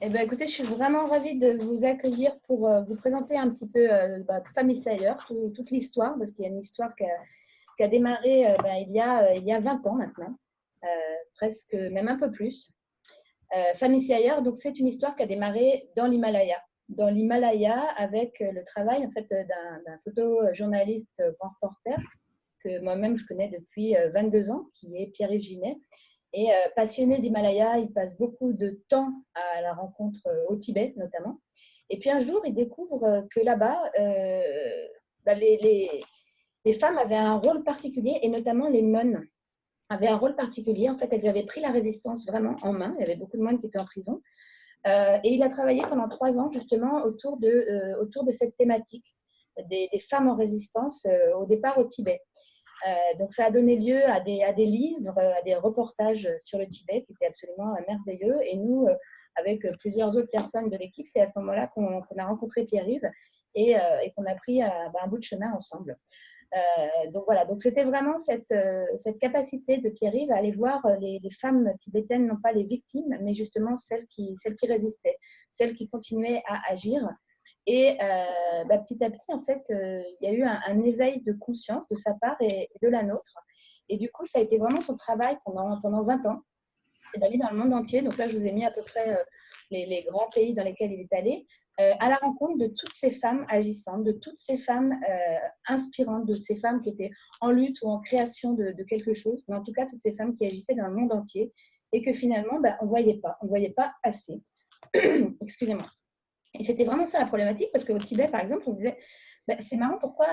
Eh ben, écoutez, je suis vraiment ravie de vous accueillir pour vous présenter un petit peu Famille Sayer, toute l'histoire, parce qu'il y a une histoire qui a démarré il y a 20 ans maintenant, presque même un peu plus. Famille Sayer, donc c'est une histoire qui a démarré dans l'Himalaya avec le travail en fait d'un photojournaliste grand reporter que moi-même je connais depuis 22 ans, qui est Pierre-Yves Ginet. Et passionné d'Himalaya, il passe beaucoup de temps à la rencontre au Tibet notamment. Et puis un jour, il découvre que là-bas, les femmes avaient un rôle particulier, et notamment les nonnes avaient un rôle particulier. En fait, elles avaient pris la résistance vraiment en main. Il y avait beaucoup de moines qui étaient en prison. Et il a travaillé pendant 3 ans justement autour de cette thématique des femmes en résistance au départ au Tibet. Donc, ça a donné lieu à des livres, à des reportages sur le Tibet qui étaient absolument merveilleux. Et nous, avec plusieurs autres personnes de l'équipe, c'est à ce moment-là qu'on a rencontré Pierre-Yves et qu'on a pris un bout de chemin ensemble. Donc voilà, donc c'était vraiment cette capacité de Pierre-Yves à aller voir les femmes tibétaines, non pas les victimes, mais justement celles qui résistaient, celles qui continuaient à agir. Et petit à petit, en fait, il y a eu un éveil de conscience de sa part et de la nôtre. Et du coup, ça a été vraiment son travail pendant 20 ans. C'est d'aller dans le monde entier. Donc là, je vous ai mis à peu près les grands pays dans lesquels il est allé, à la rencontre de toutes ces femmes agissantes, de toutes ces femmes inspirantes, de ces femmes qui étaient en lutte ou en création de quelque chose, mais en tout cas, toutes ces femmes qui agissaient dans le monde entier et que finalement, on ne voyait pas assez. Excusez-moi. Et c'était vraiment ça la problématique, parce qu'au Tibet, par exemple, on se disait, c'est marrant, pourquoi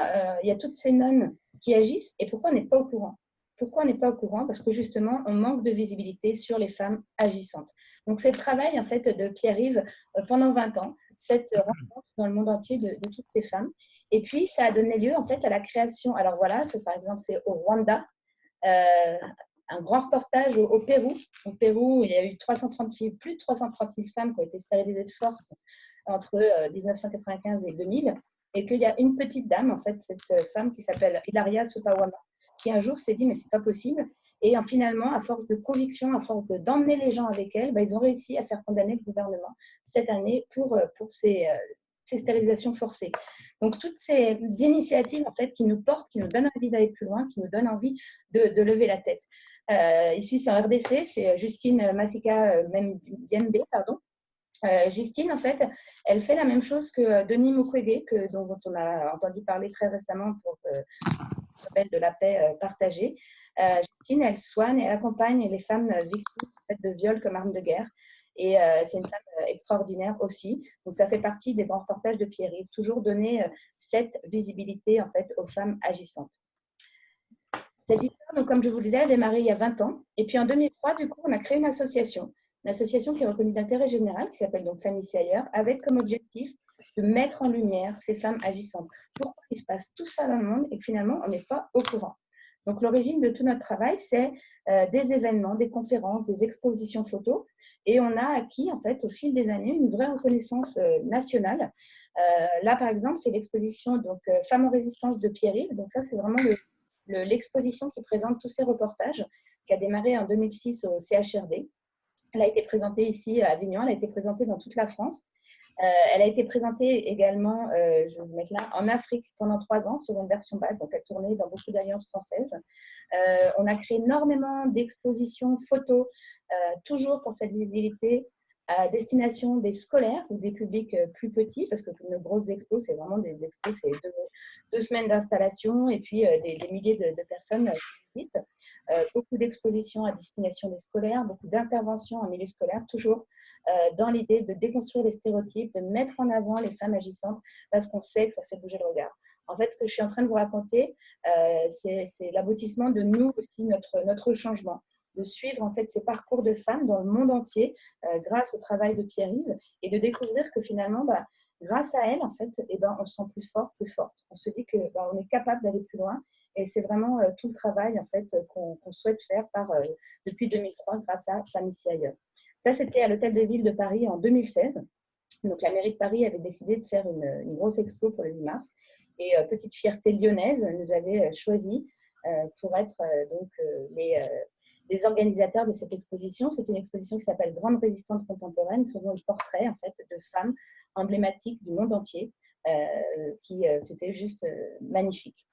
il y a toutes ces nonnes qui agissent et pourquoi on n'est pas au courant? Pourquoi on n'est pas au courant? Parce que justement, on manque de visibilité sur les femmes agissantes. Donc, c'est le travail en fait de Pierre-Yves pendant 20 ans, cette rencontre dans le monde entier de toutes ces femmes. Et puis, ça a donné lieu en fait à la création. Alors voilà, par exemple, c'est au Rwanda. Un grand reportage au Pérou. Au Pérou, il y a eu plus de 330 000 femmes qui ont été stérilisées de force entre 1995 et 2000, et qu'il y a une petite dame, en fait, cette femme qui s'appelle Hilaria Sotawala, qui un jour s'est dit mais c'est pas possible, et finalement, à force de conviction, à force d'emmener les gens avec elle, ils ont réussi à faire condamner le gouvernement cette année pour ces stérilisations forcées. Donc toutes ces initiatives en fait qui nous portent, qui nous donnent envie d'aller plus loin, qui nous donnent envie de lever la tête. Ici c'est en RDC, c'est Justine Masika Yembe, pardon. Justine, en fait, elle fait la même chose que Denis Mukwege, dont on a entendu parler très récemment pour le Nobel de la paix partagée. Justine, elle soigne et accompagne les femmes victimes en fait, de viols comme arme de guerre. Et c'est une femme extraordinaire aussi. Donc, ça fait partie des bons reportages de Pierre-Yves, toujours donner cette visibilité en fait, aux femmes agissantes. Cette histoire, donc, comme je vous le disais, a démarré il y a 20 ans. Et puis en 2003, du coup, on a créé une association qui est reconnue d'intérêt général, qui s'appelle donc Famille Sayer, avec comme objectif de mettre en lumière ces femmes agissantes. Pourquoi il se passe tout ça dans le monde et que finalement, on n'est pas au courant? Donc l'origine de tout notre travail, c'est des événements, des conférences, des expositions photos. Et on a acquis, en fait, au fil des années, une vraie reconnaissance nationale. Là, par exemple, c'est l'exposition Femmes en résistance de Pierre-Yves. Donc ça, c'est vraiment l'exposition qui présente tous ces reportages, qui a démarré en 2006 au CHRD. Elle a été présentée ici à Avignon, elle a été présentée dans toute la France. Elle a été présentée également, je vais vous mettre là, en Afrique pendant 3 ans sur une version BAD, donc elle tournait dans beaucoup d'alliances françaises. On a créé énormément d'expositions photos, toujours pour cette visibilité, à destination des scolaires ou des publics plus petits, parce que nos grosses expos, c'est vraiment des expos, c'est 2 semaines d'installation et puis des milliers de personnes qui visitent. Beaucoup d'expositions à destination des scolaires, beaucoup d'interventions en milieu scolaire, toujours dans l'idée de déconstruire les stéréotypes, de mettre en avant les femmes agissantes, parce qu'on sait que ça fait bouger le regard. En fait, ce que je suis en train de vous raconter, c'est l'aboutissement de nous aussi, notre changement, de suivre en fait ces parcours de femmes dans le monde entier grâce au travail de Pierre-Yves et de découvrir que finalement, grâce à elle, en fait, on se sent plus fort, plus forte. On se dit qu'on est capable d'aller plus loin. Et c'est vraiment tout le travail en fait, qu'on souhaite faire depuis 2003 grâce à Famille Sayer. Ça, c'était à l'Hôtel de Ville de Paris en 2016. Donc, la mairie de Paris avait décidé de faire une grosse expo pour le 8 mars. Et petite fierté lyonnaise nous avait choisi pour être des organisateurs de cette exposition. C'est une exposition qui s'appelle Grande Résistante contemporaine, selon le portrait en fait, de femmes emblématiques du monde entier, c'était juste magnifique.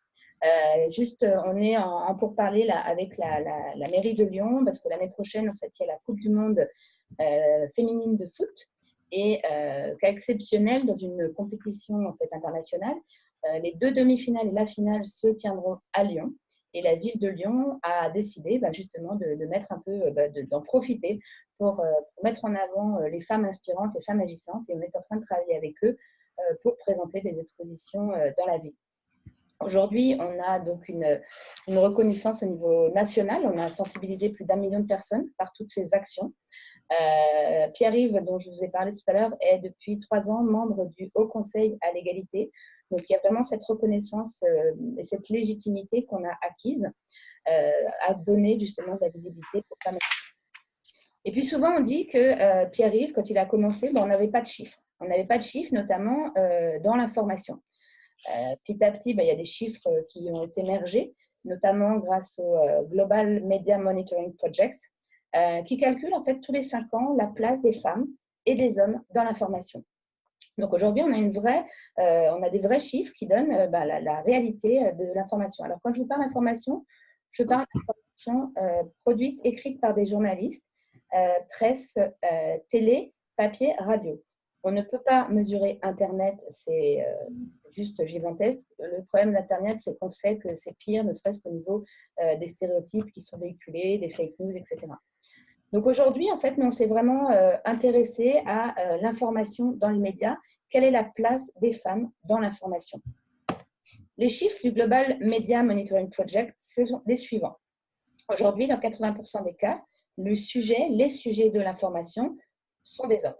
On est en pourparlers là, avec la mairie de Lyon, parce que l'année prochaine, en fait, il y a la Coupe du Monde féminine de foot, et cas exceptionnel dans une compétition en fait, internationale. Les 2 demi-finales et la finale se tiendront à Lyon. Et la ville de Lyon a décidé justement de mettre un peu, d'en profiter pour mettre en avant les femmes inspirantes, les femmes agissantes. Et on est en train de travailler avec eux pour présenter des expositions dans la ville. Aujourd'hui, on a donc une reconnaissance au niveau national. On a sensibilisé plus d'1 million de personnes par toutes ces actions. Pierre-Yves, dont je vous ai parlé tout à l'heure, est depuis 3 ans membre du Haut Conseil à l'égalité. Donc, il y a vraiment cette reconnaissance et cette légitimité qu'on a acquise à donner justement de la visibilité aux femmes. Et puis souvent, on dit que Pierre-Yves, quand il a commencé, on n'avait pas de chiffres. On n'avait pas de chiffres, notamment dans l'information. Petit à petit, il y a des chiffres qui ont émergé, notamment grâce au Global Media Monitoring Project, qui calcule en fait tous les 5 ans la place des femmes et des hommes dans l'information. Donc aujourd'hui, on a des vrais chiffres qui donnent la réalité de l'information. Alors quand je vous parle d'information, je parle d'information produite, écrite par des journalistes, presse, télé, papier, radio. On ne peut pas mesurer Internet, c'est juste gigantesque. Le problème d'Internet, c'est qu'on sait que c'est pire, ne serait-ce qu'au niveau des stéréotypes qui sont véhiculés, des fake news, etc. Donc aujourd'hui, en fait, nous, on s'est vraiment intéressé à l'information dans les médias. Quelle est la place des femmes dans l'information? Les chiffres du Global Media Monitoring Project sont les suivants. Aujourd'hui, dans 80% des cas, les sujets de l'information sont des hommes.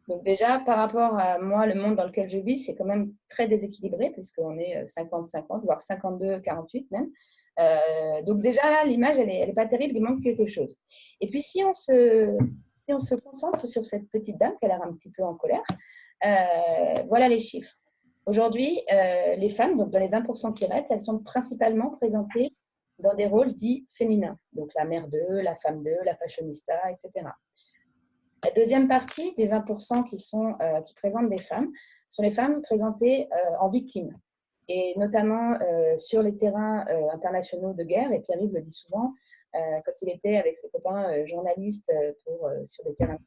Donc déjà, par rapport à moi, le monde dans lequel je vis, c'est quand même très déséquilibré, puisqu'on est 50-50, voire 52-48 même. Donc déjà, là, l'image, elle est pas terrible, il manque quelque chose. Et puis, si on se concentre sur cette petite dame qui a l'air un petit peu en colère, voilà les chiffres. Aujourd'hui, les femmes, donc dans les 20% qui restent, elles sont principalement présentées dans des rôles dits féminins. Donc la mère d'eux, la femme d'eux, la fashionista, etc. La deuxième partie des 20% qui présentent des femmes sont les femmes présentées en victimes, et notamment sur les terrains internationaux de guerre. Et Pierre-Yves le dit souvent, quand il était avec ses copains journalistes sur des terrains de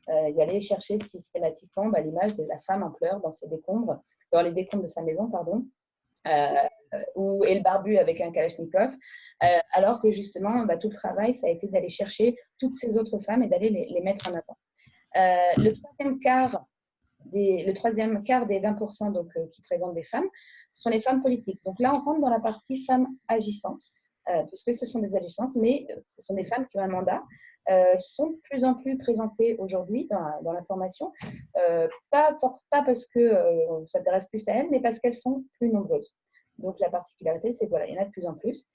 guerre, ils allaient chercher systématiquement l'image de la femme en pleurs dans les décombres de sa maison, et le barbu avec un kalachnikov, alors que justement, tout le travail, ça a été d'aller chercher toutes ces autres femmes et d'aller les mettre en avant. Le troisième quart des 20% qui présentent des femmes sont les femmes politiques. Donc là, on rentre dans la partie femmes agissantes, puisque ce sont des agissantes, mais ce sont des femmes qui ont un mandat, sont de plus en plus présentées aujourd'hui dans l'information, pas parce que on s'intéresse plus à elles, mais parce qu'elles sont plus nombreuses. Donc la particularité, c'est qu'il y en a de plus en plus.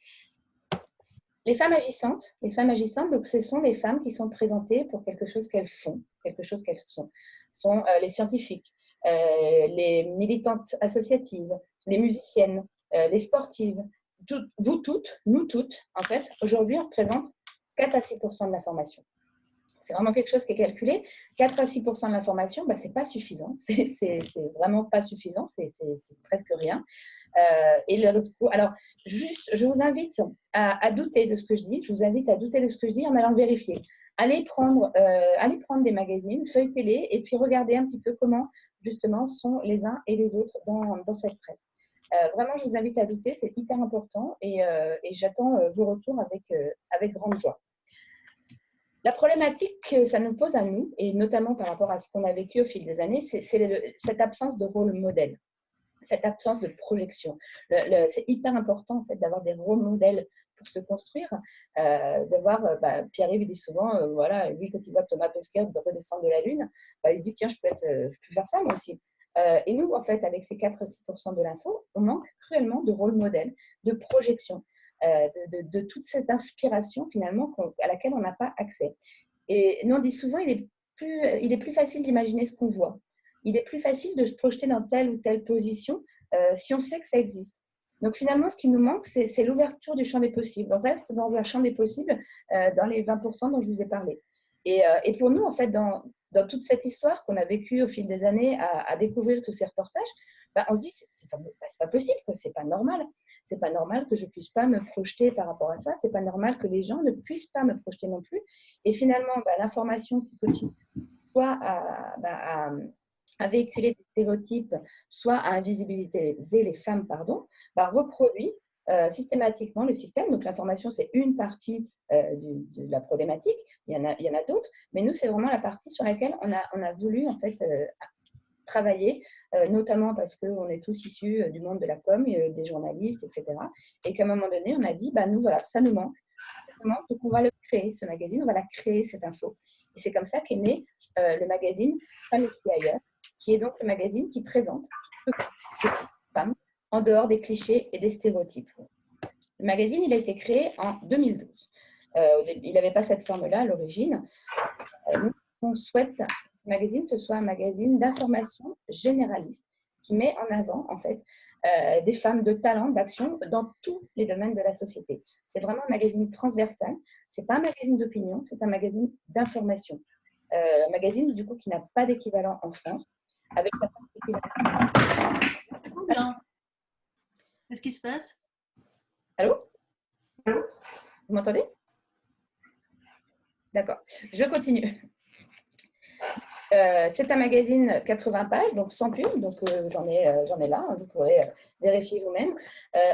Les femmes agissantes, donc ce sont les femmes qui sont présentées pour quelque chose qu'elles font, quelque chose qu'elles sont les scientifiques, les militantes associatives, les musiciennes, les sportives. Nous toutes, en fait, aujourd'hui, on représente 4 à 6% de l'information. C'est vraiment quelque chose qui est calculé. 4 à 6% de l'information, ce n'est pas suffisant. C'est vraiment pas suffisant, c'est presque rien. Alors, juste, je vous invite à douter de ce que je dis. Je vous invite à douter de ce que je dis en allant vérifier. Allez prendre des magazines, feuilletez-les, et puis regardez un petit peu comment, justement, sont les uns et les autres dans cette presse. Vraiment, je vous invite à douter, c'est hyper important, et j'attends vos retours avec grande joie. La problématique que ça nous pose à nous, et notamment par rapport à ce qu'on a vécu au fil des années, c'est cette absence de rôle modèle, cette absence de projection. C'est hyper important en fait, d'avoir des rôles modèles pour se construire, d'avoir, Pierre-Yves dit souvent, lui quand il voit Thomas Pesquet de redescendre de la Lune, il se dit tiens, je peux faire ça moi aussi. Et nous, en fait, avec ces 4-6% de l'info, on manque cruellement de rôle modèle, de projection. De toute cette inspiration finalement à laquelle on n'a pas accès. Et nous on dit souvent il est plus facile d'imaginer ce qu'on voit. Il est plus facile de se projeter dans telle ou telle position si on sait que ça existe. Donc finalement, ce qui nous manque, c'est l'ouverture du champ des possibles. On reste dans un champ des possibles dans les 20% dont je vous ai parlé. Et pour nous, en fait, dans toute cette histoire qu'on a vécue au fil des années à découvrir tous ces reportages, on se dit, c'est pas possible, c'est pas normal. C'est pas normal que je puisse pas me projeter par rapport à ça. C'est pas normal que les gens ne puissent pas me projeter non plus. Et finalement, l'information qui continue soit à véhiculer des stéréotypes, soit à invisibiliser les femmes, reproduit systématiquement le système. Donc l'information, c'est une partie de la problématique. Il y en a d'autres, mais nous, c'est vraiment la partie sur laquelle on a voulu en fait travailler, notamment parce qu'on est tous issus du monde de la com, des journalistes, etc. Et qu'à un moment donné, on a dit, nous, voilà, ça nous manque. Donc, on va le créer, ce magazine, on va la créer, cette info. Et c'est comme ça qu'est né le magazine Femmes ici ailleurs, qui est donc le magazine qui présente les femmes en dehors des clichés et des stéréotypes. Le magazine, il a été créé en 2012. Il n'avait pas cette forme-là à l'origine. On souhaite que ce magazine, ce soit un magazine d'information généraliste qui met en avant, en fait, des femmes de talent, d'action dans tous les domaines de la société. C'est vraiment un magazine transversal. Ce n'est pas un magazine d'opinion, c'est un magazine d'information. Un magazine, du coup, qui n'a pas d'équivalent en France, avec la particularité. Qu'est-ce qui se passe? Allô? Allô? Vous m'entendez? D'accord. Je continue. C'est un magazine 80 pages, donc sans pub, donc j'en ai là, vous pourrez vérifier vous-même,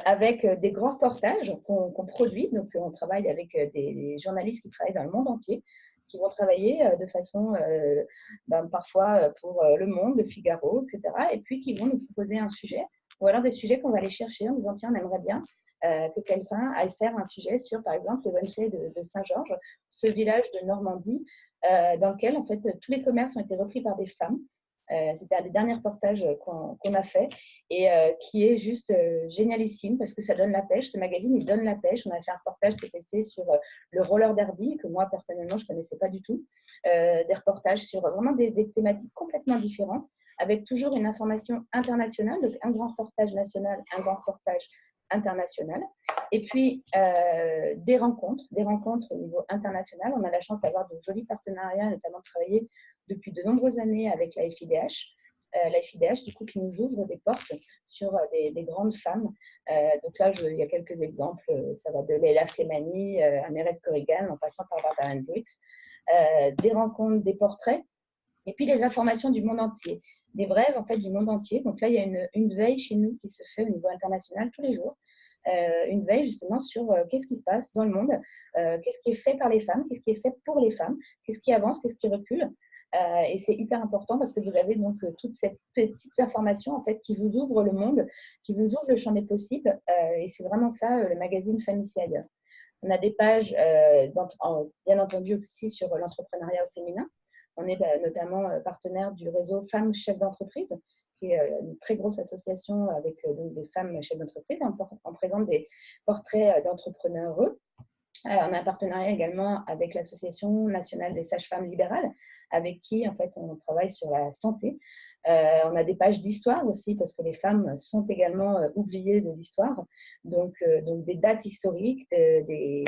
avec des grands reportages qu'on produit. Donc on travaille avec des journalistes qui travaillent dans le monde entier, qui vont travailler de façon parfois pour Le Monde, Le Figaro, etc. Et puis qui vont nous proposer un sujet, ou alors des sujets qu'on va aller chercher en disant tiens, on aimerait bien que quelqu'un aille faire un sujet sur, par exemple, le Bonne Fée de Saint-Georges, ce village de Normandie, dans lequel, en fait, tous les commerces ont été repris par des femmes. C'était un des derniers reportages qu'on a fait et qui est juste génialissime parce que ça donne la pêche. Ce magazine, il donne la pêche. On a fait un reportage cet été sur le roller derby que moi, personnellement, je ne connaissais pas du tout. Des reportages sur vraiment des thématiques complètement différentes avec toujours une information internationale. Donc, un grand reportage national, un grand reportage international. Et puis, des rencontres au niveau international. On a la chance d'avoir de jolis partenariats, notamment de travailler depuis de nombreuses années avec la FIDH. La FIDH, du coup, qui nous ouvre des portes sur des grandes femmes. Donc là, il y a quelques exemples. Ça va de Leila Slimani à Meret Corrigan, en passant par Barbara Hendricks. Des rencontres, des portraits, et puis des informations du monde entier. Des brèves, en fait, du monde entier. Donc là, il y a une veille chez nous qui se fait au niveau international tous les jours. Une veille justement sur qu'est-ce qui se passe dans le monde, qu'est-ce qui est fait par les femmes, qu'est-ce qui est fait pour les femmes, qu'est-ce qui avance, qu'est-ce qui recule. Et c'est hyper important parce que vous avez donc toutes ces petites informations en fait qui vous ouvrent le monde, qui vous ouvrent le champ des possibles. Et c'est vraiment ça le magazine Femmes ici ailleurs. On a des pages, bien entendu aussi sur l'entrepreneuriat au féminin. On est notamment partenaire du réseau Femmes Chefs d'entreprise, qui est une très grosse association avec donc des femmes chefs d'entreprise. On présente des portraits d'entrepreneurs heureux. On a un partenariat également avec l'Association nationale des sages-femmes libérales, avec qui en fait on travaille sur la santé. On a des pages d'histoire aussi, parce que les femmes sont également oubliées de l'histoire. Donc des dates historiques, des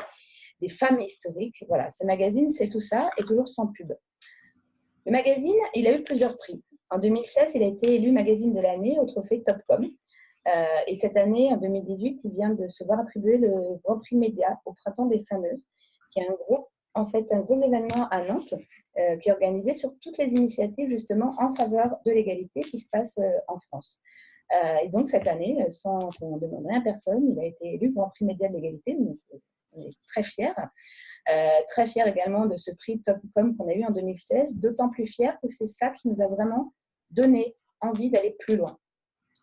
femmes historiques. Voilà, ce magazine, c'est tout ça, et toujours sans pub. Le magazine, il a eu plusieurs prix. En 2016, il a été élu magazine de l'année au trophée Topcom. Et cette année, en 2018, il vient de se voir attribuer le Grand Prix Média au Printemps des Fameuses, qui est un gros événement à Nantes, qui est organisé sur toutes les initiatives justement en faveur de l'égalité qui se passe en France. Et donc cette année, sans qu'on demande rien à personne, il a été élu Grand Prix Média de l'égalité. On est très fiers. Très fiers également de ce prix Topcom qu'on a eu en 2016, d'autant plus fiers que c'est ça qui nous a vraiment donné envie d'aller plus loin.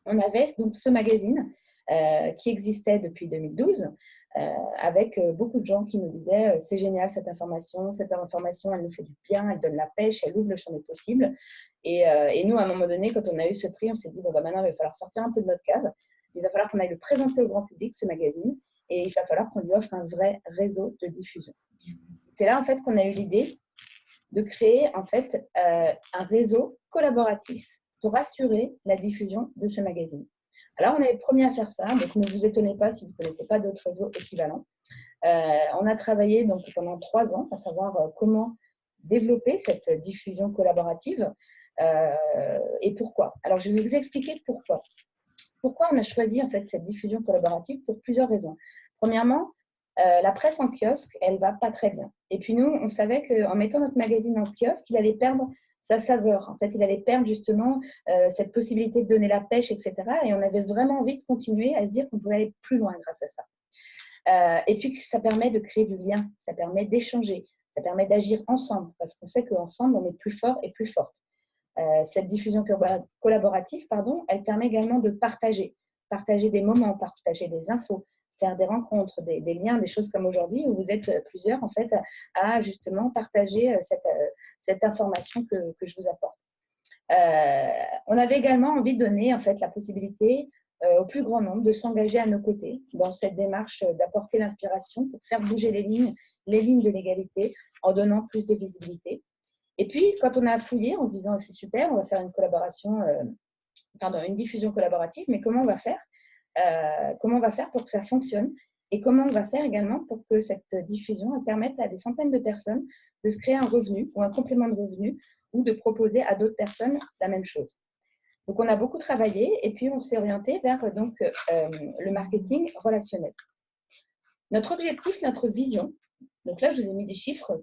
On avait donc ce magazine qui existait depuis 2012 avec beaucoup de gens qui nous disaient c'est génial cette information, elle nous fait du bien, elle donne la pêche, elle ouvre le champ des possibles. Et nous, à un moment donné, quand on a eu ce prix, on s'est dit maintenant, il va falloir sortir un peu de notre cave, il va falloir qu'on aille le présenter au grand public, ce magazine, et il va falloir qu'on lui offre un vrai réseau de diffusion. C'est là, en fait, qu'on a eu l'idée de créer, en fait, un réseau collaboratif pour assurer la diffusion de ce magazine. Alors, on est les premiers à faire ça, donc ne vous étonnez pas si vous ne connaissez pas d'autres réseaux équivalents. On a travaillé donc pendant 3 ans à savoir comment développer cette diffusion collaborative et pourquoi. Alors, je vais vous expliquer pourquoi. Pourquoi on a choisi en fait cette diffusion collaborative pour plusieurs raisons. Premièrement, la presse en kiosque, elle va pas très bien. Et puis nous, on savait qu'en mettant notre magazine en kiosque, il allait perdre sa saveur. En fait, il allait perdre justement cette possibilité de donner la pêche, etc. Et on avait vraiment envie de continuer à se dire qu'on pouvait aller plus loin grâce à ça. Et puis, ça permet de créer du lien, ça permet d'échanger, ça permet d'agir ensemble, parce qu'on sait qu'ensemble, on est plus fort et plus forte. Cette diffusion collaborative, elle permet également de partager des moments, partager des infos, faire des rencontres, des liens, des choses comme aujourd'hui où vous êtes plusieurs en fait à justement partager cette information que je vous apporte. On avait également envie de donner en fait la possibilité au plus grand nombre de s'engager à nos côtés dans cette démarche d'apporter l'inspiration pour faire bouger les lignes de l'égalité en donnant plus de visibilité. Et puis, quand on a fouillé en se disant c'est super, on va faire une diffusion collaborative, mais comment on va faire pour que ça fonctionne et comment on va faire également pour que cette diffusion permette à des centaines de personnes de se créer un revenu ou un complément de revenu ou de proposer à d'autres personnes la même chose. Donc, on a beaucoup travaillé et puis on s'est orienté vers le marketing relationnel. Notre objectif, notre vision, donc là, je vous ai mis des chiffres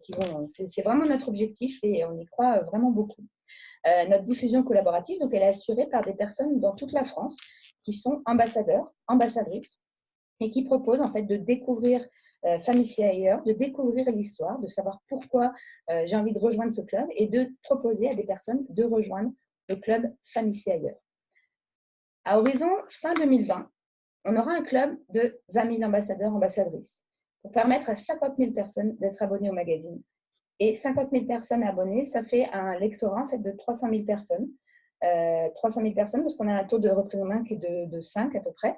c'est vraiment notre objectif et on y croit vraiment beaucoup. Notre diffusion collaborative, donc elle est assurée par des personnes dans toute la France qui sont ambassadeurs, ambassadrices et qui proposent en fait de découvrir Femmes ici ailleurs, de découvrir l'histoire, de savoir pourquoi j'ai envie de rejoindre ce club et de proposer à des personnes de rejoindre le club Femmes ici ailleurs. À horizon fin 2020, on aura un club de 20 000 ambassadeurs, ambassadrices pour permettre à 50 000 personnes d'être abonnées au magazine. Et 50 000 personnes abonnées, ça fait un lectorat en fait, de 300 000 personnes. 300 000 personnes, parce qu'on a un taux de représentation qui est de 5 à peu près.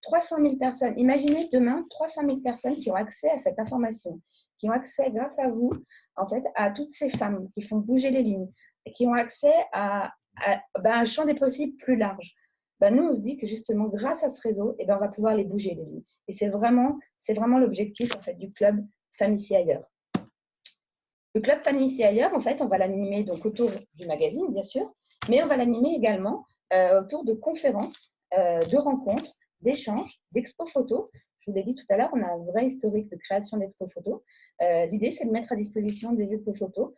300 000 personnes. Imaginez demain 300 000 personnes qui ont accès à cette information, qui ont accès grâce à vous, en fait, à toutes ces femmes qui font bouger les lignes, qui ont accès à un champ des possibles plus large. Nous, on se dit que justement, grâce à ce réseau, on va pouvoir les bouger les lignes. Et c'est vraiment l'objectif en fait, du club Femmes ici ailleurs. Le club Femmes ici ailleurs, en fait, on va l'animer donc autour du magazine, bien sûr, mais on va l'animer également autour de conférences, de rencontres, d'échanges, d'expos photos. Je vous l'ai dit tout à l'heure, on a un vrai historique de création d'expos photos. L'idée, c'est de mettre à disposition des expos photos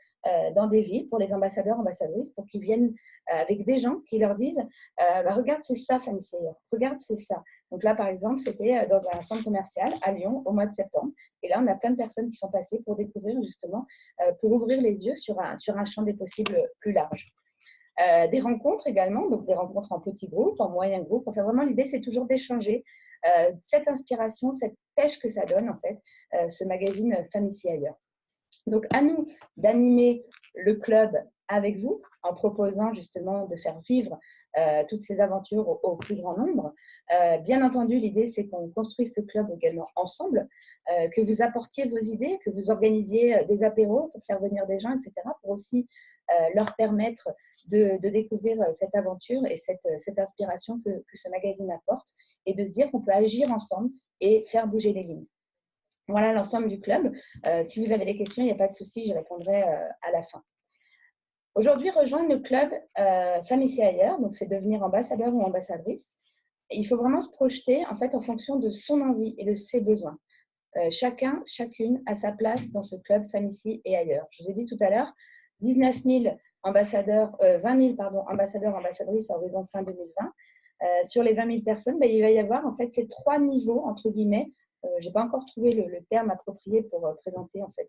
dans des villes pour les ambassadeurs, ambassadrices, pour qu'ils viennent avec des gens qui leur disent regarde, c'est ça, Femmes ici ailleurs. Regarde, c'est ça. Donc là, par exemple, c'était dans un centre commercial à Lyon au mois de septembre. Et là, on a plein de personnes qui sont passées pour découvrir justement, pour ouvrir les yeux sur un champ des possibles plus large. Des rencontres également, donc des rencontres en petits groupes, en moyens groupes. Enfin, vraiment, l'idée, c'est toujours d'échanger cette inspiration, cette pêche que ça donne, en fait, ce magazine Femmes ici ailleurs. Donc, à nous d'animer le club avec vous en proposant justement de faire vivre toutes ces aventures au plus grand nombre. Bien entendu, l'idée, c'est qu'on construise ce club également ensemble, que vous apportiez vos idées, que vous organisiez des apéros pour faire venir des gens, etc., pour aussi leur permettre de découvrir cette aventure et cette inspiration que ce magazine apporte et de se dire qu'on peut agir ensemble et faire bouger les lignes. Voilà l'ensemble du club. Si vous avez des questions, il n'y a pas de souci, je répondrai à la fin. Aujourd'hui, rejoindre le club Femmes ici ailleurs, donc c'est devenir ambassadeur ou ambassadrice. Il faut vraiment se projeter en fait en fonction de son envie et de ses besoins. Chacune a sa place dans ce club Femmes ici et ailleurs. Je vous ai dit tout à l'heure, 19 000 ambassadeurs, 20 000 ambassadeurs, ambassadrices à horizon fin 2020. Sur les 20 000 personnes, il va y avoir en fait ces 3 niveaux, entre guillemets. Je n'ai pas encore trouvé le terme approprié pour présenter en fait,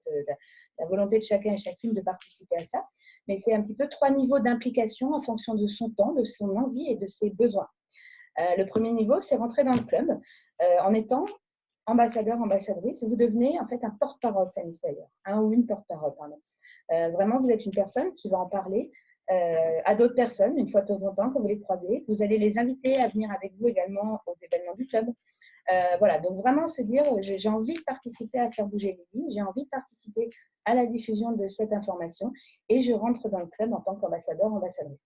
la volonté de chacun et chacune de participer à ça. Mais c'est un petit peu 3 niveaux d'implication en fonction de son temps, de son envie et de ses besoins. Le premier niveau, c'est rentrer dans le club en étant ambassadeur, ambassadrice. Vous devenez en fait un porte-parole Femmes ici ailleurs, un ou une porte-parole, pardon. Vraiment, vous êtes une personne qui va en parler à d'autres personnes, une fois de temps en temps, quand vous les croisez. Vous allez les inviter à venir avec vous également aux événements du club. Voilà, donc vraiment se dire, j'ai envie de participer à faire bouger les lignes, j'ai envie de participer à la diffusion de cette information et je rentre dans le club en tant qu'ambassadeur, ambassadrice.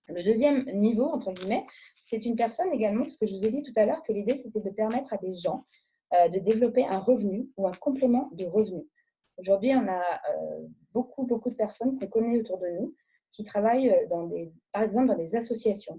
Le deuxième niveau, entre guillemets, c'est une personne également, parce que je vous ai dit tout à l'heure que l'idée, c'était de permettre à des gens de développer un revenu ou un complément de revenu. Aujourd'hui, on a beaucoup de personnes qu'on connaît autour de nous qui travaillent, par exemple, dans des associations.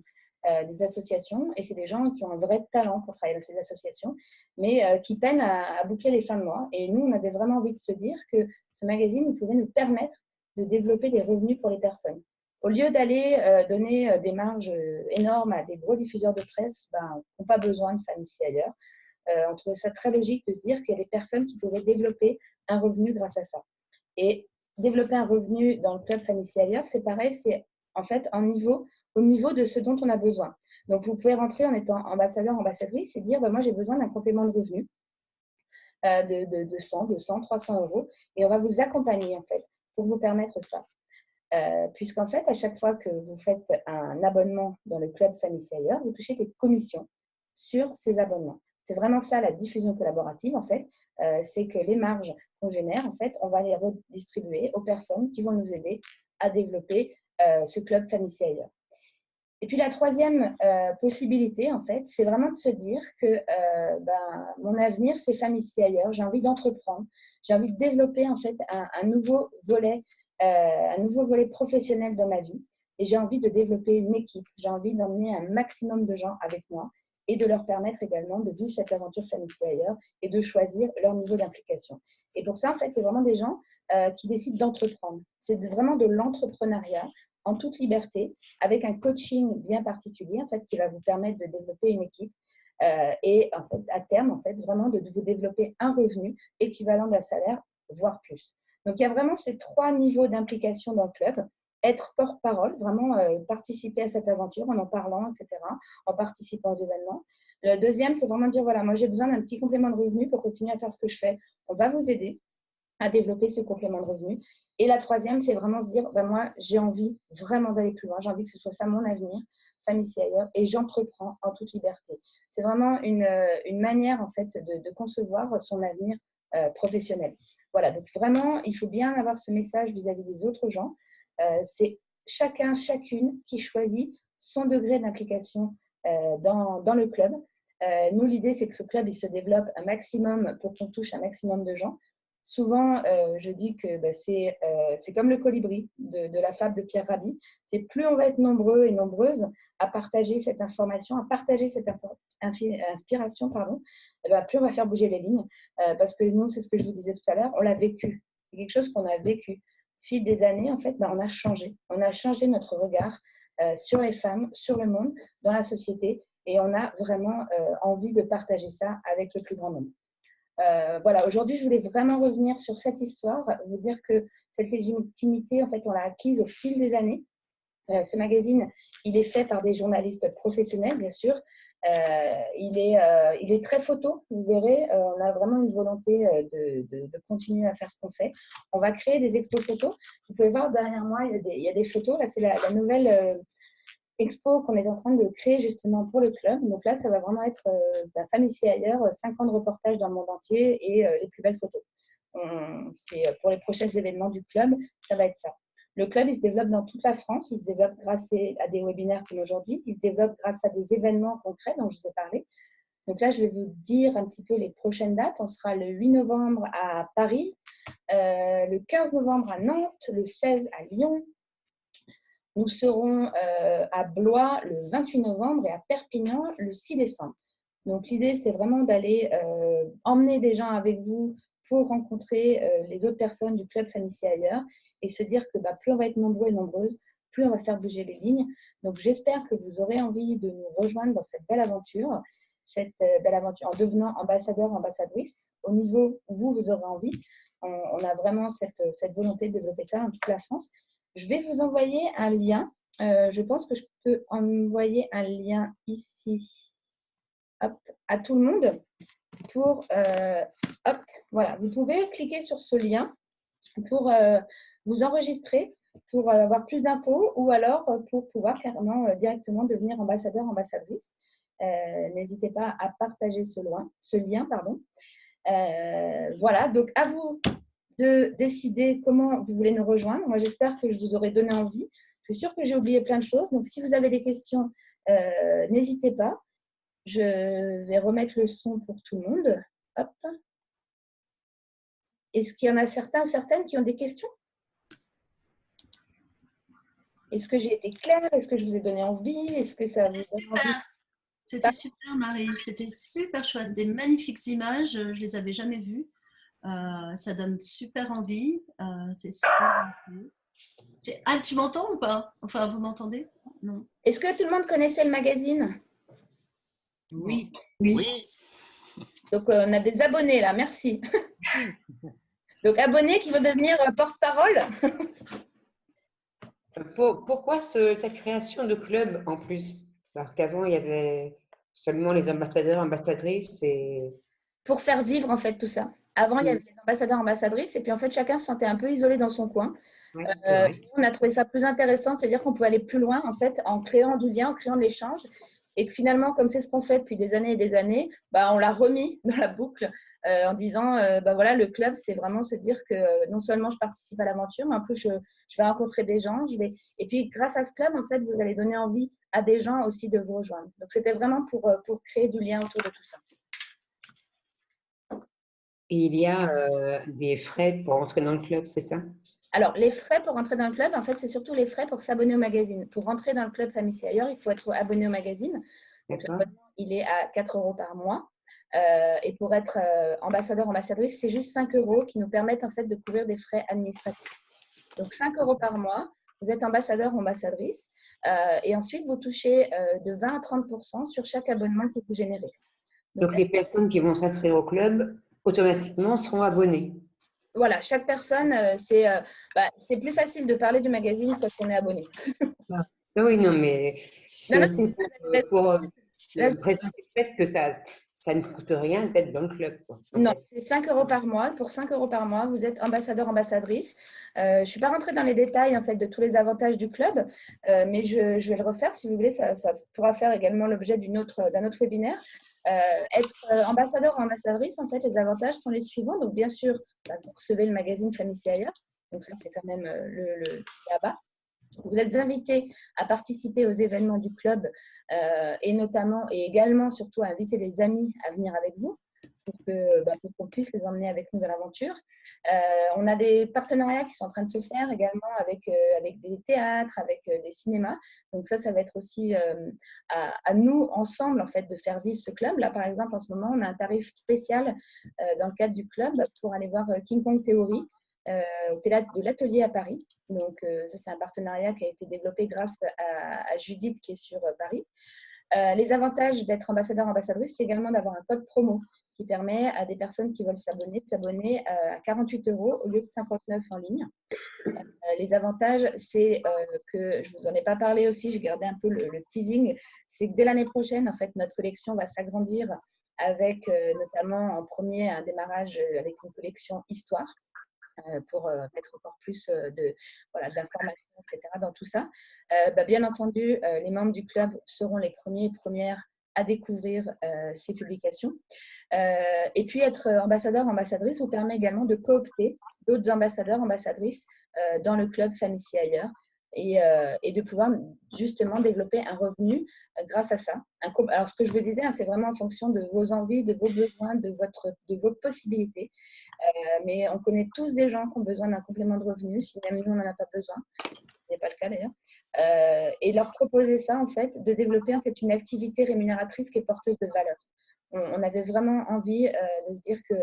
Et c'est des gens qui ont un vrai talent pour travailler dans ces associations, mais qui peinent à boucler les fins de mois. Et nous, on avait vraiment envie de se dire que ce magazine, il pouvait nous permettre de développer des revenus pour les personnes. Au lieu d'aller donner des marges énormes à des gros diffuseurs de presse qui n'ont pas besoin de faire ici ailleurs, on trouvait ça très logique de se dire qu'il y a des personnes qui pouvaient développer un revenu grâce à ça. Et développer un revenu dans le club Famille ailleurs, c'est pareil, c'est en fait au niveau de ce dont on a besoin. Donc, vous pouvez rentrer en étant ambassadeur, ambassadrice et dire, moi, j'ai besoin d'un complément de revenu de 100, 200, 300 euros et on va vous accompagner en fait pour vous permettre ça. Puisqu'en fait, à chaque fois que vous faites un abonnement dans le club Famille ailleurs, vous touchez des commissions sur ces abonnements. C'est vraiment ça la diffusion collaborative en fait. C'est que les marges qu'on génère, en fait, on va les redistribuer aux personnes qui vont nous aider à développer ce club Famille ailleurs. Et puis la troisième possibilité, en fait, c'est vraiment de se dire que mon avenir, c'est Famille ailleurs. J'ai envie d'entreprendre, j'ai envie de développer en fait un nouveau volet professionnel dans ma vie. Et j'ai envie de développer une équipe. J'ai envie d'emmener un maximum de gens avec moi et de leur permettre également de vivre cette aventure Famille ailleurs et de choisir leur niveau d'implication. Et pour ça, en fait, c'est vraiment des gens qui décident d'entreprendre. C'est vraiment de l'entrepreneuriat en toute liberté, avec un coaching bien particulier, en fait, qui va vous permettre de développer une équipe et en fait, à terme, en fait, vraiment de vous développer un revenu équivalent d'un salaire, voire plus. Donc, il y a vraiment ces trois niveaux d'implication dans le club. Être porte-parole, vraiment participer à cette aventure en parlant, etc., en participant aux événements. Le deuxième, c'est vraiment dire, voilà, moi, j'ai besoin d'un petit complément de revenu pour continuer à faire ce que je fais. On va vous aider à développer ce complément de revenu. Et la troisième, c'est vraiment se dire, moi, j'ai envie vraiment d'aller plus loin. J'ai envie que ce soit ça mon avenir, Famille ailleurs, et j'entreprends en toute liberté. C'est vraiment une manière, en fait, de concevoir son avenir professionnel. Voilà, donc vraiment, il faut bien avoir ce message vis-à-vis des autres gens. C'est chacun, chacune qui choisit son degré d'implication dans le club. Nous, l'idée, c'est que ce club, il se développe un maximum pour qu'on touche un maximum de gens. Souvent, je dis que c'est comme le colibri de la fable de Pierre Rabhi. C'est plus on va être nombreux et nombreuses à partager cette information, à partager cette inspiration, plus on va faire bouger les lignes. Parce que nous, c'est ce que je vous disais tout à l'heure, on l'a vécu. C'est quelque chose qu'on a vécu. Au fil des années, en fait, on a changé. On a changé notre regard sur les femmes, sur le monde, dans la société. Et on a vraiment envie de partager ça avec le plus grand nombre. Voilà, aujourd'hui, je voulais vraiment revenir sur cette histoire, vous dire que cette légitimité, en fait, on l'a acquise au fil des années. Ce magazine, il est fait par des journalistes professionnels, bien sûr. Il est très photo, vous verrez. On a vraiment une volonté de continuer à faire ce qu'on fait. On va créer des expos photos. Vous pouvez voir derrière moi, il y a des photos. Là, c'est la nouvelle expo qu'on est en train de créer justement pour le club. Donc là, ça va vraiment être Famille ailleurs, 5 ans de reportage dans le monde entier et les plus belles photos. C'est pour les prochains événements du club, ça va être ça. Le club, il se développe dans toute la France. Il se développe grâce à des webinaires comme aujourd'hui. Il se développe grâce à des événements concrets dont je vous ai parlé. Donc là, je vais vous dire un petit peu les prochaines dates. On sera le 8 novembre à Paris, le 15 novembre à Nantes, le 16 à Lyon. Nous serons à Blois le 28 novembre et à Perpignan le 6 décembre. Donc, l'idée, c'est vraiment d'aller emmener des gens avec vous pour rencontrer les autres personnes du club Famille ailleurs et se dire que plus on va être nombreux et nombreuses, plus on va faire bouger les lignes. Donc, j'espère que vous aurez envie de nous rejoindre dans cette belle aventure en devenant ambassadeur, ambassadrice, au niveau où vous aurez envie. On a vraiment cette volonté de développer ça dans toute la France. Je vais vous envoyer un lien. Je pense que je peux envoyer un lien ici à tout le monde pour… voilà. Vous pouvez cliquer sur ce lien pour vous enregistrer, pour avoir plus d'infos ou alors pour pouvoir carrément directement devenir ambassadeur, ambassadrice. N'hésitez pas à partager ce lien. Voilà, donc à vous de décider comment vous voulez nous rejoindre. Moi, j'espère que je vous aurai donné envie. Je suis sûre que j'ai oublié plein de choses. Donc, si vous avez des questions, n'hésitez pas. Je vais remettre le son pour tout le monde. Hop. Est-ce qu'il y en a certains ou certaines qui ont des questions? Est-ce que j'ai été claire? Est-ce que je vous ai donné envie? Est-ce que ça vous donne envie? C'était super, Marie. C'était super chouette. Des magnifiques images. Je ne les avais jamais vues. Ça donne super envie. C'est super. Ah, tu m'entends ou pas? Enfin, vous m'entendez? Non. Est-ce que tout le monde connaissait le magazine? Oui. Oui. Donc, on a des abonnés là. Merci. Donc, abonnés qui vont devenir porte-parole. Pourquoi cette création de club en plus? Alors qu'avant, il y avait seulement les ambassadeurs, ambassadrices et… Pour faire vivre en fait tout ça. Avant, il y avait les ambassadeurs, ambassadrices, et puis en fait, chacun se sentait un peu isolé dans son coin. Oui, c'est vrai. On a trouvé ça plus intéressant, c'est-à-dire qu'on pouvait aller plus loin en fait en créant du lien, en créant de l'échange. Et que finalement, comme c'est ce qu'on fait depuis des années et des années, bah, on l'a remis dans la boucle en disant bah, voilà, le club, c'est vraiment se dire que non seulement je participe à l'aventure, mais en plus, je vais rencontrer des gens. Et puis, grâce à ce club, en fait, vous allez donner envie à des gens aussi de vous rejoindre. Donc, c'était vraiment pour créer du lien autour de tout ça. Et il y a des frais pour entrer dans le club, c'est ça? Alors, les frais pour rentrer dans le club, en fait, c'est surtout les frais pour s'abonner au magazine. Pour rentrer dans le club Famille C'est Ailleurs, il faut être abonné au magazine. Donc, l'abonnement, il est à 4 € par mois. Et pour être ambassadeur, ambassadrice, c'est juste 5 € qui nous permettent en fait de couvrir des frais administratifs. Donc, 5 € par mois, vous êtes ambassadeur, ambassadrice. Et ensuite, vous touchez de 20 à 30% sur chaque abonnement que vous générez. Donc, les personnes qui vont s'inscrire au club, automatiquement, seront abonnées. Voilà, chaque personne, c'est plus facile de parler du magazine quand on est abonné. Ah oui, non, mais c'est aussi pour présenter le fait que ça ne coûte rien d'être dans le club. Non, c'est 5 € par mois. Pour 5 € par mois, vous êtes ambassadeur, ambassadrice. Je ne suis pas rentrée dans les détails en fait, de tous les avantages du club, mais je vais le refaire si vous voulez. Ça pourra faire également l'objet d'un autre webinaire. Être ambassadeur ou ambassadrice, en fait, les avantages sont les suivants. Donc, bien sûr, vous recevez le magazine Famille C'est Ailleurs. Donc, ça, c'est quand même le là-bas. Vous êtes invité à participer aux événements du club et notamment et également surtout à inviter des amis à venir avec vous pour qu'on puisse les emmener avec nous dans l'aventure. On a des partenariats qui sont en train de se faire également avec des théâtres, avec des cinémas. Donc ça va être aussi à nous ensemble en fait de faire vivre ce club. Là par exemple en ce moment on a un tarif spécial dans le cadre du club pour aller voir King Kong Theory au théâtre de l'Atelier à Paris. Donc, ça, c'est un partenariat qui a été développé grâce à Judith qui est sur Paris. Les avantages d'être ambassadeur, ambassadrice, c'est également d'avoir un code promo qui permet à des personnes qui veulent s'abonner de s'abonner à 48 € au lieu de 59 en ligne. Les avantages, c'est que je ne vous en ai pas parlé aussi, j'ai gardé un peu le teasing, c'est que dès l'année prochaine, en fait, notre collection va s'agrandir avec notamment en premier un démarrage avec une collection histoire. Pour mettre encore plus d'informations, etc. dans tout ça. Bien entendu, les membres du club seront les premiers et premières à découvrir ces publications. Et puis, être ambassadeur, ambassadrice vous permet également de coopter d'autres ambassadeurs, ambassadrices dans le club Famille C'est Ailleurs et de pouvoir justement développer un revenu grâce à ça. Alors, ce que je vous disais, c'est vraiment en fonction de vos envies, de vos besoins, de vos possibilités. Mais on connaît tous des gens qui ont besoin d'un complément de revenu, si même nous, on n'en a pas besoin. Ce n'est pas le cas d'ailleurs. Et leur proposer ça, en fait, de développer en fait, une activité rémunératrice qui est porteuse de valeur. On avait vraiment envie de se dire que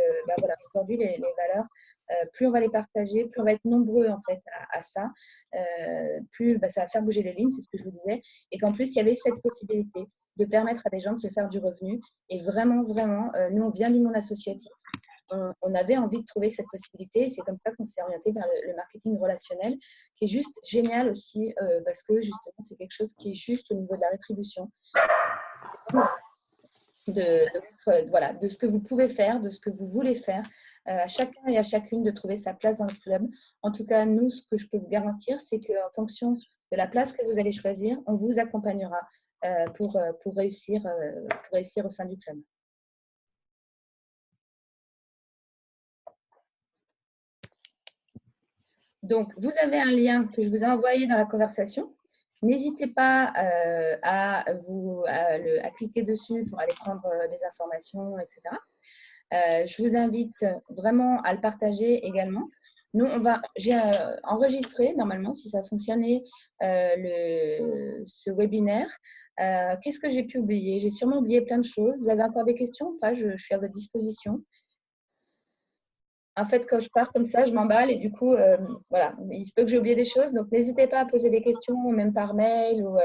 aujourd'hui, les valeurs, plus on va les partager, plus on va être nombreux en fait, à ça, plus ça va faire bouger les lignes, c'est ce que je vous disais. Et qu'en plus, il y avait cette possibilité de permettre à des gens de se faire du revenu. Et vraiment, nous, on vient du monde associatif. On avait envie de trouver cette possibilité et c'est comme ça qu'on s'est orienté vers le marketing relationnel qui est juste génial aussi parce que justement c'est quelque chose qui est juste au niveau de la rétribution de ce que vous pouvez faire, de ce que vous voulez faire, à chacun et à chacune de trouver sa place dans le club. En tout cas, nous, ce que je peux vous garantir, c'est qu'en fonction de la place que vous allez choisir, on vous accompagnera pour réussir au sein du club. Donc, vous avez un lien que je vous ai envoyé dans la conversation. N'hésitez pas à cliquer dessus pour aller prendre des informations, etc. Je vous invite vraiment à le partager également. Nous, j'ai enregistré, normalement, si ça a fonctionné, ce webinaire. Qu'est-ce que j'ai pu oublier? J'ai sûrement oublié plein de choses. Vous avez encore des questions ou pas? Je suis à votre disposition. En fait, quand je pars comme ça, je m'emballe et du coup, voilà, il se peut que j'ai oublié des choses. Donc, n'hésitez pas à poser des questions, même par mail ou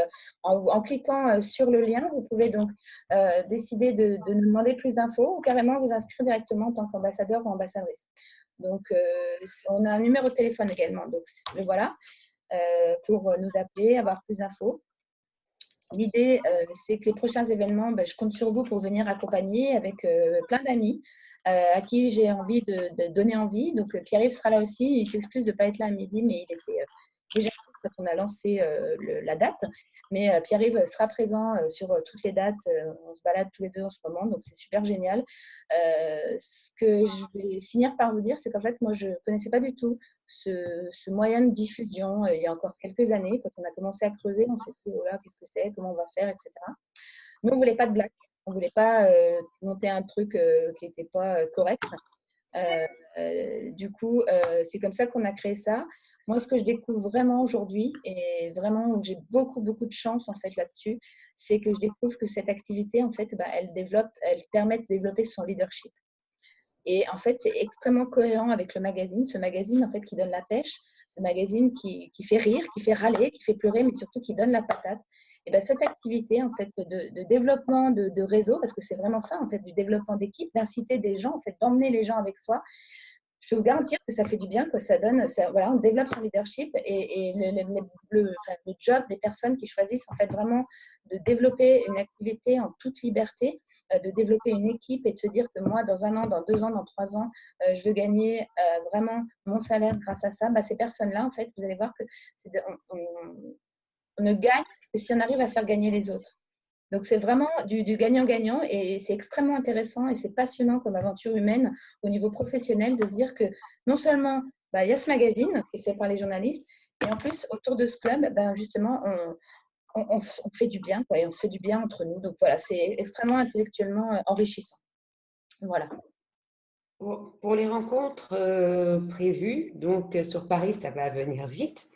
en cliquant sur le lien. Vous pouvez donc décider de nous demander plus d'infos ou carrément vous inscrire directement en tant qu'ambassadeur ou ambassadrice. Donc, on a un numéro de téléphone également. Donc, voilà, pour nous appeler, avoir plus d'infos. L'idée, c'est que les prochains événements, je compte sur vous pour venir accompagner avec plein d'amis à qui j'ai envie de donner envie. Donc, Pierre-Yves sera là aussi. Il s'excuse de ne pas être là à midi, mais il était déjà quand on a lancé la date. Mais Pierre-Yves sera présent sur toutes les dates. On se balade tous les deux en ce moment, donc c'est super génial. Ce que je vais finir par vous dire, c'est qu'en fait, moi, je ne connaissais pas du tout ce moyen de diffusion il y a encore quelques années. Quand on a commencé à creuser, on s'est dit, oh là, qu'est-ce que c'est, comment on va faire, etc. Mais on ne voulait pas de blague. On ne voulait pas monter un truc qui n'était pas correct. Du coup, c'est comme ça qu'on a créé ça. Moi, ce que je découvre vraiment aujourd'hui, et vraiment où j'ai beaucoup, beaucoup de chance en fait là-dessus, c'est que je découvre que cette activité, en fait, elle permet de développer son leadership. Et en fait, c'est extrêmement cohérent avec le magazine. Ce magazine, en fait, qui donne la pêche, ce magazine qui fait rire, qui fait râler, qui fait pleurer, mais surtout qui donne la patate. Et bien, cette activité, en fait, de développement de réseau, parce que c'est vraiment ça, en fait, du développement d'équipe, d'inciter des gens, en fait, d'emmener les gens avec soi, je peux vous garantir que ça fait du bien, quoi. Ça donne, voilà, on développe son leadership et le job des personnes qui choisissent en fait vraiment de développer une activité en toute liberté, de développer une équipe et de se dire que moi, dans 1 an, dans 2 ans, dans 3 ans, je veux gagner vraiment mon salaire grâce à ça. Ces personnes-là, en fait, vous allez voir que on ne gagne que si on arrive à faire gagner les autres. Donc, c'est vraiment du gagnant-gagnant et c'est extrêmement intéressant et c'est passionnant comme aventure humaine au niveau professionnel de se dire que non seulement il y a ce magazine qui est fait par les journalistes et en plus, autour de ce club, justement, on fait du bien quoi, et on se fait du bien entre nous. Donc, voilà, c'est extrêmement intellectuellement enrichissant. Voilà. Pour les rencontres prévues, donc sur Paris, ça va venir vite.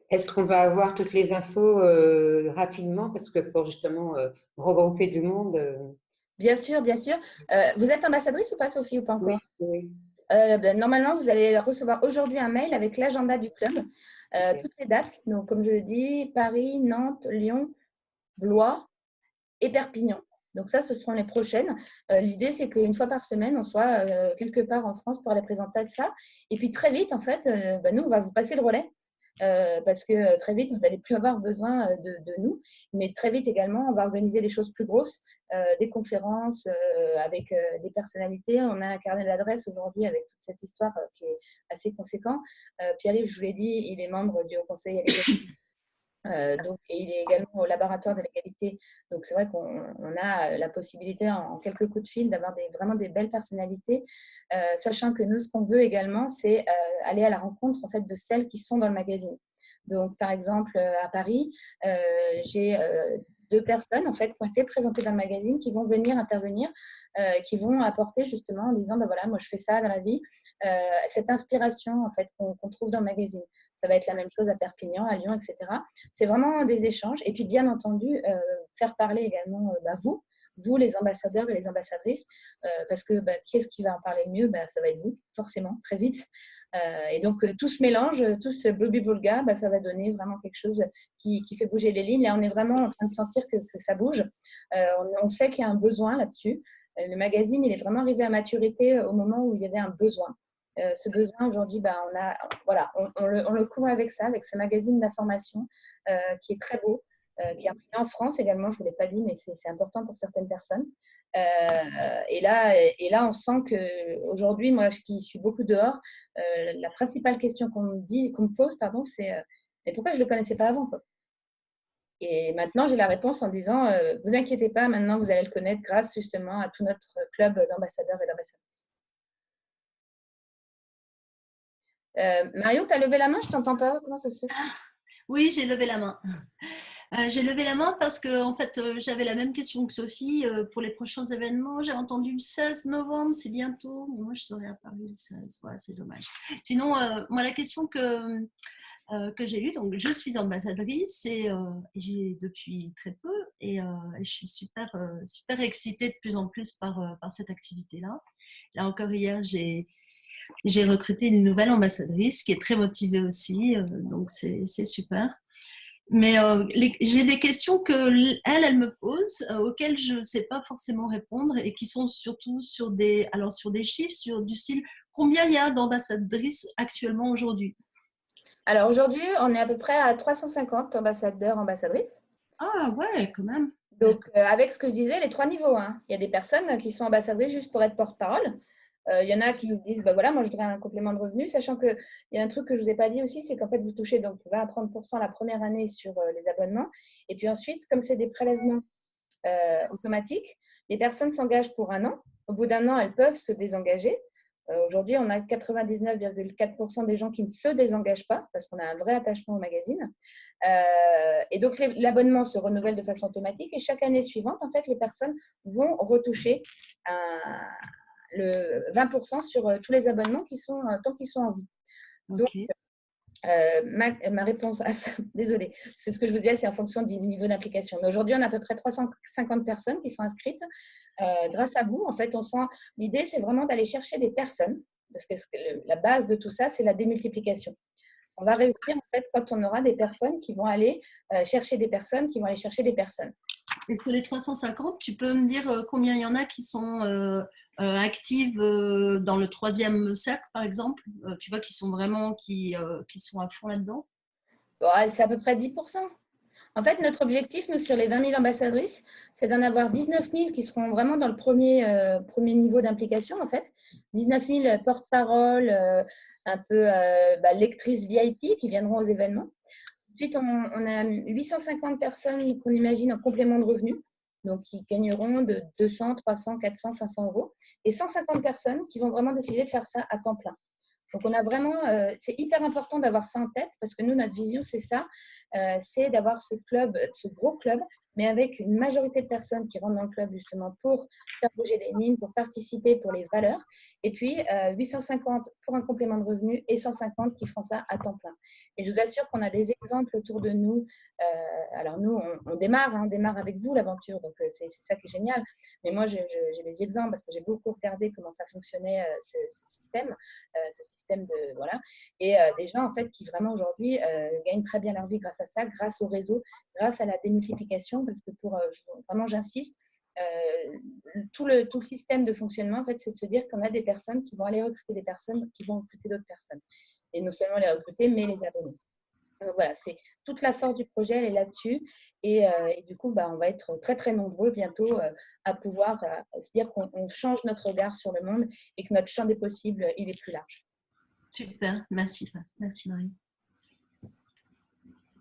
Est-ce qu'on va avoir toutes les infos rapidement parce que pour justement regrouper du monde Bien sûr, bien sûr. Vous êtes ambassadrice ou pas, Sophie, ou pas encore? Oui. Normalement, vous allez recevoir aujourd'hui un mail avec l'agenda du club, toutes les dates. Donc, comme je l'ai dit, Paris, Nantes, Lyon, Blois et Perpignan. Donc ça, ce seront les prochaines. L'idée, c'est qu'une fois par semaine, on soit quelque part en France pour aller présenter ça. Et puis très vite, en fait, nous, on va vous passer le relais. Parce que très vite, vous n'allez plus avoir besoin de nous. Mais très vite également, on va organiser des choses plus grosses, des conférences avec des personnalités. On a un carnet d'adresses aujourd'hui avec toute cette histoire qui est assez conséquent. Pierre-Yves, je vous l'ai dit, il est membre du Haut Conseil à l'égalité. Et il est également au laboratoire de l'égalité. Donc, c'est vrai qu'on a la possibilité, en quelques coups de fil, d'avoir vraiment des belles personnalités, sachant que nous, ce qu'on veut également, c'est aller à la rencontre en fait, de celles qui sont dans le magazine. Donc, par exemple, à Paris, j'ai 2 personnes en fait, qui ont été présentées dans le magazine qui vont venir intervenir, qui vont apporter justement en disant voilà, moi je fais ça dans la vie, cette inspiration en fait, qu'on trouve dans le magazine. Ça va être la même chose à Perpignan, à Lyon, etc. C'est vraiment des échanges. Et puis, bien entendu, faire parler également vous, les ambassadeurs et les ambassadrices, parce que qui est-ce qui va en parler le mieux? Ça va être vous, forcément, très vite. Et donc, tout ce mélange, tout ce blubbi-boulga, ça va donner vraiment quelque chose qui fait bouger les lignes. Là, on est vraiment en train de sentir que ça bouge. On sait qu'il y a un besoin là-dessus. Le magazine, il est vraiment arrivé à maturité au moment où il y avait un besoin. Ce besoin, aujourd'hui, on le couvre avec ça, avec ce magazine d'information qui est très beau, qui est imprimé en France également, je ne vous l'ai pas dit, mais c'est important pour certaines personnes. Et là, on sent qu'aujourd'hui, moi qui suis beaucoup dehors, la principale question qu'on me pose, c'est mais pourquoi je ne le connaissais pas avant quoi. Et maintenant, j'ai la réponse en disant vous inquiétez pas, maintenant vous allez le connaître grâce justement à tout notre club d'ambassadeurs et d'ambassadrices. Marion, tu as levé la main, je t'entends pas. Comment ça se fait? Oui, j'ai levé la main. J'ai levé la main parce que en fait, j'avais la même question que Sophie pour les prochains événements. J'ai entendu le 16 novembre, c'est bientôt. Mais moi, je serai à Paris le 16. Ouais, c'est dommage. Sinon, moi, la question que j'ai eue, donc je suis ambassadrice et j'ai depuis très peu et je suis super excitée de plus en plus par cette activité-là. Là encore hier, j'ai recruté une nouvelle ambassadrice qui est très motivée aussi, donc c'est super. Mais j'ai des questions elle me pose, auxquelles je ne sais pas forcément répondre et qui sont surtout sur sur des chiffres, sur du style combien il y a d'ambassadrices actuellement aujourd'hui? Alors aujourd'hui, on est à peu près à 350 ambassadeurs, ambassadrices. Ah ouais, quand même. Donc, avec ce que je disais, les 3 niveaux, hein. Il y a des personnes qui sont ambassadrices juste pour être porte-parole. Il y en a qui disent, bah voilà, moi je voudrais un complément de revenu, sachant qu'il y a un truc que je ne vous ai pas dit aussi, c'est qu'en fait, vous touchez donc 20 à 30% la première année sur les abonnements. Et puis ensuite, comme c'est des prélèvements automatiques, les personnes s'engagent pour 1 an. Au bout d'1 an, elles peuvent se désengager. Aujourd'hui, on a 99,4% des gens qui ne se désengagent pas parce qu'on a un vrai attachement au magazine. Et donc, l'abonnement se renouvelle de façon automatique et chaque année suivante, en fait, les personnes vont retoucher le 20% sur tous les abonnements tant qu'ils sont en vie. Donc, Ok. ma réponse à ça, désolée, c'est ce que je vous disais, c'est en fonction du niveau d'implication. Mais aujourd'hui, on a à peu près 350 personnes qui sont inscrites. Grâce à vous, en fait, l'idée, c'est vraiment d'aller chercher des personnes, parce que la base de tout ça, c'est la démultiplication. On va réussir, en fait, quand on aura des personnes qui vont aller chercher des personnes, qui vont aller chercher des personnes. Et sur les 350, tu peux me dire combien il y en a qui sont actives dans le 3e cercle, par exemple, tu vois, qui sont vraiment, qui sont à fond là-dedans? Bon, c'est à peu près 10%. En fait, notre objectif, nous, sur les 20 000 ambassadrices, c'est d'en avoir 19 000 qui seront vraiment dans le premier niveau d'implication, en fait. 19 000 porte-parole, un peu lectrices VIP qui viendront aux événements. Ensuite, on a 850 personnes qu'on imagine en complément de revenus, donc qui gagneront de 200, 300, 400, 500 euros, et 150 personnes qui vont vraiment décider de faire ça à temps plein. Donc, on a vraiment, c'est hyper important d'avoir ça en tête parce que nous, notre vision, c'est ça, c'est d'avoir ce gros club, mais avec une majorité de personnes qui rentrent dans le club justement pour faire bouger les lignes, pour participer pour les valeurs, et puis 850 pour un complément de revenu et 150 qui font ça à temps plein. Et je vous assure qu'on a des exemples autour de nous. Alors nous, on démarre avec vous l'aventure, donc c'est ça qui est génial. Mais moi, j'ai des exemples parce que j'ai beaucoup regardé comment ça fonctionnait ce système de voilà, et des gens en fait qui vraiment aujourd'hui gagnent très bien leur vie grâce à ça, grâce au réseau, grâce à la démultiplication, parce que vraiment j'insiste, tout le système de fonctionnement en fait, c'est de se dire qu'on a des personnes qui vont aller recruter des personnes qui vont recruter d'autres personnes, et non seulement les recruter mais les abonner. Donc voilà, c'est toute la force du projet, elle est là-dessus. Et du coup, on va être très, très nombreux bientôt à pouvoir se dire qu'on change notre regard sur le monde et que notre champ des possibles, il est plus large. Super, merci Marie.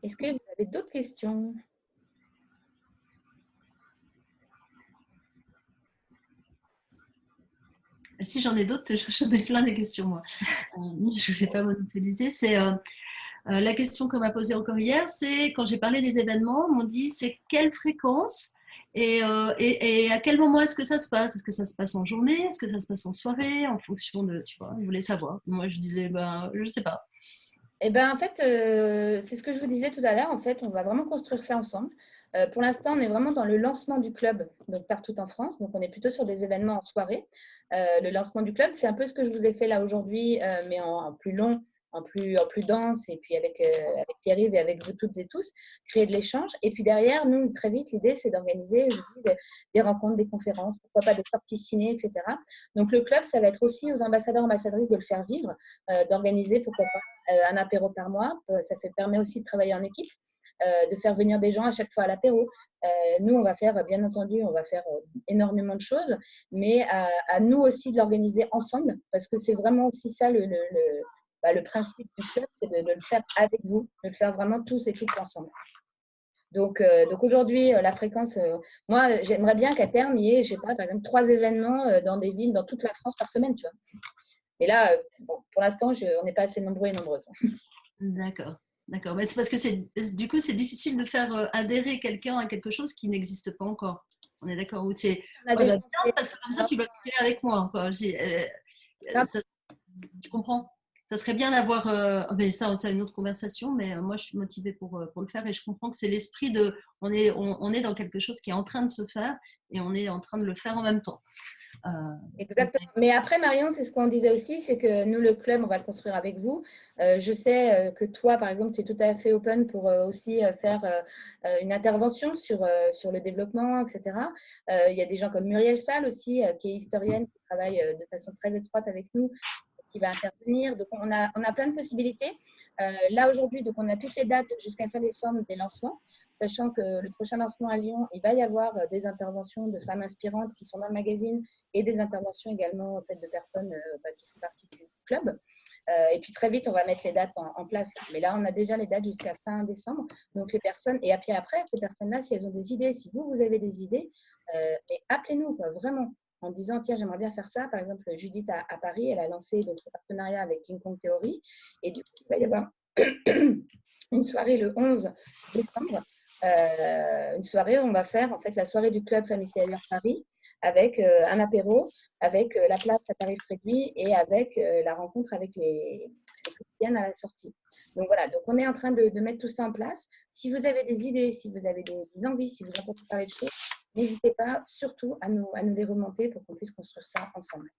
Est-ce que vous avez d'autres questions? Si j'en ai d'autres, j'en ai plein de questions moi. Je ne vais pas monopoliser. C'est la question qu'on m'a posée encore hier, c'est quand j'ai parlé des événements, on m'a dit c'est quelle fréquence et à quel moment est-ce que ça se passe? Est-ce que ça se passe en journée? Est-ce que ça se passe en soirée? En fonction de, tu vois, ils voulaient savoir. Moi, je disais, je ne sais pas. Eh ben, en fait, c'est ce que je vous disais tout à l'heure. En fait, on va vraiment construire ça ensemble. Pour l'instant, on est vraiment dans le lancement du club, donc partout en France. Donc, on est plutôt sur des événements en soirée. Le lancement du club, c'est un peu ce que je vous ai fait là aujourd'hui, mais en plus long, en plus dense, et puis avec Pierre-Yves et avec vous toutes et tous, créer de l'échange. Et puis derrière, nous, très vite, l'idée, c'est d'organiser des rencontres, des conférences, pourquoi pas des sorties ciné, etc. Donc, le club, ça va être aussi aux ambassadeurs, ambassadrices de le faire vivre, d'organiser, pourquoi pas, un apéro par mois. Ça permet aussi de travailler en équipe, de faire venir des gens à chaque fois à l'apéro. Nous, on va faire, bien entendu, énormément de choses, mais à nous aussi de l'organiser ensemble, parce que c'est vraiment aussi ça le principe du club, c'est de le faire avec vous, de le faire vraiment tous et toutes ensemble. Donc aujourd'hui, la fréquence, moi, j'aimerais bien qu'à terme, il y ait, je sais pas, par exemple, 3 événements dans des villes, dans toute la France par semaine, tu vois. Mais là, bon, pour l'instant, on n'est pas assez nombreux et nombreuses. D'accord. D'accord. Mais c'est parce que du coup, c'est difficile de faire adhérer quelqu'un à quelque chose qui n'existe pas encore. On est d'accord? Ou c'est On a ouais, déjà bah, bien, parce que comme ça, tu vas créer avec moi, quoi. Tu comprends? Ça serait bien d'avoir. Mais ça, c'est une autre conversation, mais moi, je suis motivée pour le faire et je comprends que c'est l'esprit de. On est dans quelque chose qui est en train de se faire et on est en train de le faire en même temps. Exactement. Mais après, Marion, c'est ce qu'on disait aussi, c'est que nous, le club, on va le construire avec vous. Je sais que toi, par exemple, tu es tout à fait open pour aussi faire une intervention sur le développement, etc. Il y a des gens comme Muriel Salle aussi, qui est historienne, qui travaille de façon très étroite avec nous, qui va intervenir. Donc, on a plein de possibilités. Là, aujourd'hui, donc on a toutes les dates jusqu'à fin décembre des lancements, sachant que le prochain lancement à Lyon, il va y avoir des interventions de femmes inspirantes qui sont dans le magazine et des interventions également en fait, de personnes qui font partie du club. Et puis très vite, on va mettre les dates en place. Mais là, on a déjà les dates jusqu'à fin décembre. Donc les personnes, et puis après, ces personnes-là, si elles ont des idées, si vous avez des idées, appelez-nous, vraiment, en disant, tiens, j'aimerais bien faire ça. Par exemple, Judith à Paris, elle a lancé donc, le partenariat avec King Kong Theory. Et du coup, il va y avoir une soirée le 11 décembre. Une soirée où on va faire en fait la soirée du club Famille CLR Paris avec un apéro, avec la place à tarif réduit et avec la rencontre avec les quotidiennes à la sortie. Donc voilà, donc on est en train de mettre tout ça en place. Si vous avez des idées, si vous avez des envies, si vous entendez parler de choses, n'hésitez pas surtout à nous les remonter pour qu'on puisse construire ça ensemble.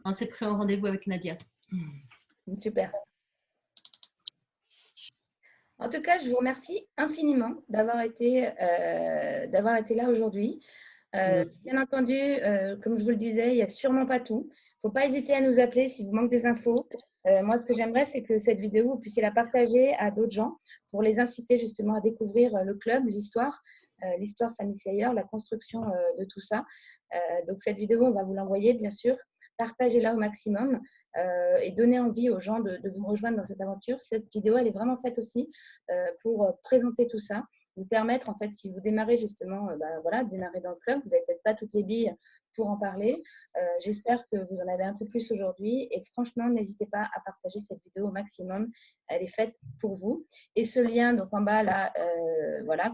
On s'est pris un rendez-vous avec Nadia. Super. En tout cas, je vous remercie infiniment d'avoir été là aujourd'hui. Bien entendu, comme je vous le disais, il n'y a sûrement pas tout. Il ne faut pas hésiter à nous appeler si vous manquez des infos. Moi, ce que j'aimerais, c'est que cette vidéo, vous puissiez la partager à d'autres gens pour les inciter justement à découvrir le club, l'histoire Famille Sayer, la construction de tout ça. Donc, cette vidéo, on va vous l'envoyer, bien sûr. Partagez-la au maximum et donnez envie aux gens de vous rejoindre dans cette aventure. Cette vidéo, elle est vraiment faite aussi pour présenter tout ça, vous permettre, en fait, si vous démarrez justement, démarrer dans le club, vous n'avez peut-être pas toutes les billes pour en parler. J'espère que vous en avez un peu plus aujourd'hui et franchement, n'hésitez pas à partager cette vidéo au maximum. Elle est faite pour vous. Et ce lien, donc en bas, là,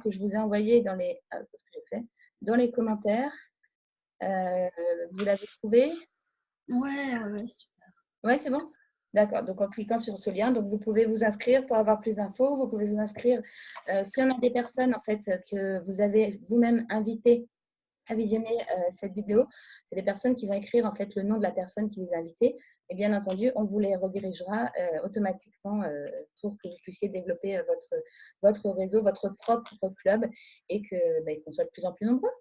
que je vous ai envoyé dans les, qu'est-ce que j'ai fait dans les commentaires, vous l'avez trouvé? Ouais, super. Ouais, c'est bon? D'accord. Donc, en cliquant sur ce lien, donc vous pouvez vous inscrire pour avoir plus d'infos. Vous pouvez vous inscrire si on a des personnes en fait que vous avez vous-même invitées à visionner cette vidéo. C'est des personnes qui vont écrire en fait le nom de la personne qui les a invitées. Et bien entendu, on vous les redirigera automatiquement pour que vous puissiez développer votre réseau, votre propre club et qu'on soit de plus en plus nombreux.